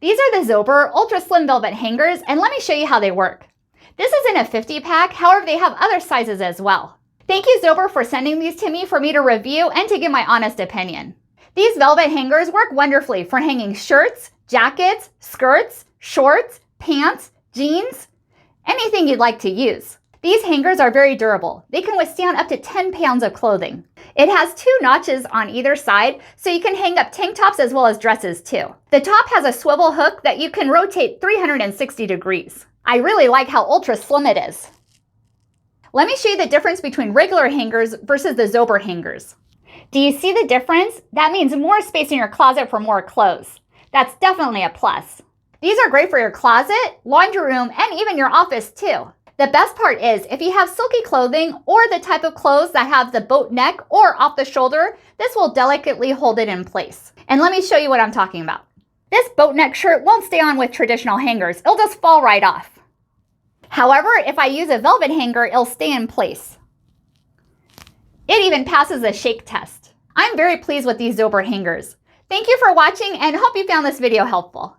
These are the Zober Ultra Slim Velvet Hangers, and let me show you how they work. This is in a 50 pack, however they have other sizes as well. Thank you Zober for sending these to me for me to review and to give my honest opinion. These velvet hangers work wonderfully for hanging shirts, jackets, skirts, shorts, pants, jeans, anything you'd like to use. These hangers are very durable. They can withstand up to 10 pounds of clothing. It has 2 notches on either side, so you can hang up tank tops as well as dresses too. The top has a swivel hook that you can rotate 360 degrees. I really like how ultra slim it is. Let me show you the difference between regular hangers versus the Zober hangers. Do you see the difference? That means more space in your closet for more clothes. That's definitely a plus. These are great for your closet, laundry room, and even your office too. The best part is if you have silky clothing or the type of clothes that have the boat neck or off the shoulder, this will delicately hold it in place. And let me show you what I'm talking about. This boat neck shirt won't stay on with traditional hangers. It'll just fall right off. However, if I use a velvet hanger, it'll stay in place. It even passes a shake test. I'm very pleased with these Zober hangers. Thank you for watching and hope you found this video helpful.